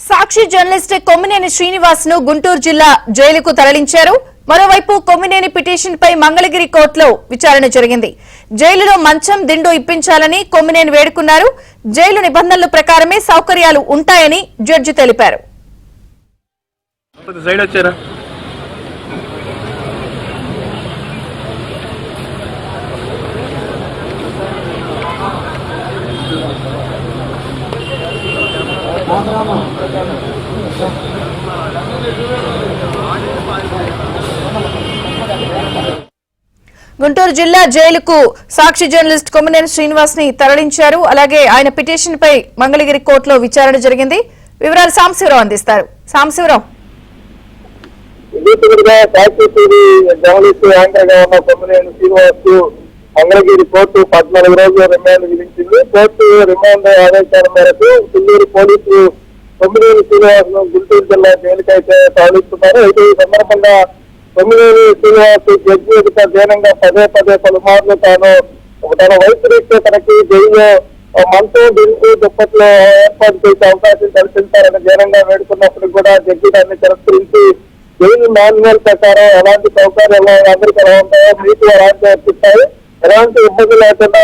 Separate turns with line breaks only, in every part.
సాక్షి journalist Kommineni Srinivas ను గుంటూరు జిల్లా జైలుకు తరలించారు. మరోవైపు కొమ్మినేని పిటిషన్ పై మంగళగిరి కోర్టులో విచారణ జరిగింది. జైలులో మంచం దిండు ఇప్పించాలని కొమ్మినేని వేడుకున్నారు. జైలు నిబంధనల ప్రకారమే సౌకర్యాలు ఉంటాయని జడ్జి తెలిపారు. గుంటూరు జిల్లా జైలుకు సాక్షి జర్నలిస్ట్ కొమ్మినేని శ్రీనివాస్ ని తరలించారు. అలాగే ఆయన పిటిషన్ పై మంగళగిరి కోర్టులో విచారణ జరిగింది. వివరాలు సాంబశివరావు అందిస్తారు. సాంబశివరావు,
కొమ్మినేని శ్రీనివాస్ మంగళగిరి కోర్టు 14 రోజుల రిమాండ్ విధించింది. కోర్టు రిమాండ్ ఆదేశాల మేరకు తుళ్లూరు పోలీసులు కొమ్మినేని శ్రీనివాస్ ను గుంటూరు జిల్లా జైలుకైతే తరలిస్తున్నారు. అయితే ఈ సందర్భంగా కొమ్మినేని శ్రీనివాస్ జడ్జి ఎదుట ధ్యానంగా పదే పలుమార్లు తన వయసు రీత్యా తనకి జైల్లో మంచం దిండు దుప్పట్లో ఏర్పాటు చేసే అవకాశం కల్పించారని ధ్యానంగా వేడుకున్నప్పుడు కూడా జడ్జి దాన్ని తిరస్కరించి జైలు మాన్యువల్ ప్రకారం ఎలాంటి సౌకర్యాలు అందరికీ ఎలా ఉంటాయో మీకు ఎలాంటి వర్తిస్తాయి, ఎలాంటి ఇబ్బంది లేకుండా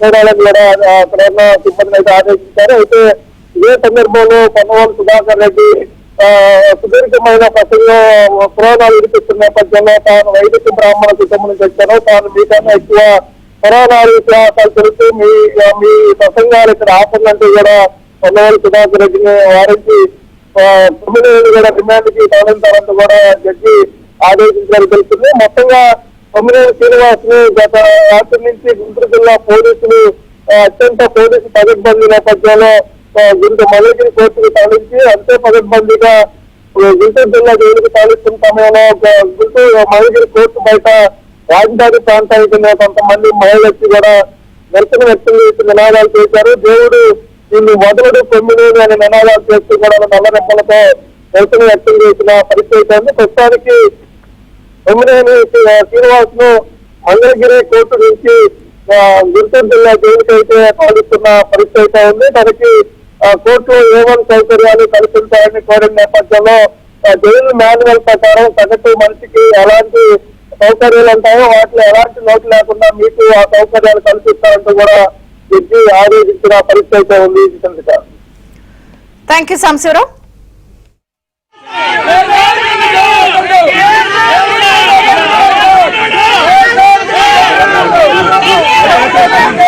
చూడాలని కూడా అక్కడున్న సిబ్బందిని అయితే ఆదేశించారు. అయితే ఇదే సందర్భంలో పొన్నవాళ్ళు సుధాకర్ రెడ్డి సుదీర్ఘమైన ప్రసంగం పురాణాలు వినిపిస్తున్న నేపథ్యంలో తాను వైదిక బ్రాహ్మణ కుటుంబం నుంచి వచ్చాను, తాను మీకన్నా ఎక్కువ పురాణాలు ఇతిహాసాలు తెలుసు, మీ ప్రసంగాలు ఇక్కడ ఆపందంటూ కూడా పొన్నవాళ్ళు సుధాకర్ రెడ్డిని వారించి కొమ్మినేని కూడా రిమాండ్ కి తరలించాలంటూ కూడా జడ్జి ఆదేశించాలని తెలుస్తుంది. మొత్తంగా కొమ్మినేని శ్రీనివాస్ ను గత రాత్రి నుంచి గుంటూరు జిల్లా పోలీసులు అత్యంత పోలీసు పగడ్బందీ నేపథ్యంలో మంగళగిరి కోర్టుకు తరలించి అంతే పగడ్బందీగా గుంటూరు జిల్లా జైలుకు తరలిస్తున్న సమయంలో గుంటూరు మంగళగిరి కోర్టు బయట రాజధాని ప్రాంతానికి చెందిన కొంతమంది మహిళలకి కూడా నిరసన వ్యక్తం చేసి నినాదాలు చేశారు. దేవుడు దీన్ని మొదలుడు కొమ్మినేని అనే నినాదాలు చేస్తూ కూడా నల్ల రెప్పలతో నిరసన వ్యక్తం చేసిన పరిస్థితి ఉంది. ప్రస్తుతానికి కొమ్మినేని శ్రీనివాస్ ను మంగళగిరి కోర్టు నుంచి గుంటూరు జిల్లా జైలుకి అయితే తరలిస్తున్న పరిస్థితి ఉంది. తనకి కోర్టులో ఏమని సౌకర్యాలు కల్పించాలని కోరిన నేపథ్యంలో జైలు మాన్యువల్ ప్రకారం సగటు మనిషికి ఎలాంటి సౌకర్యాలు ఉంటాయో వాటిలో ఎలాంటి లోటు లేకుండా మీకు ఆ సౌకర్యాలు కల్పిస్తారంటూ కూడా జడ్జి ఆదేశించిన పరిస్థితి ఉంది.
Thank you Sambasivarao.
Hey!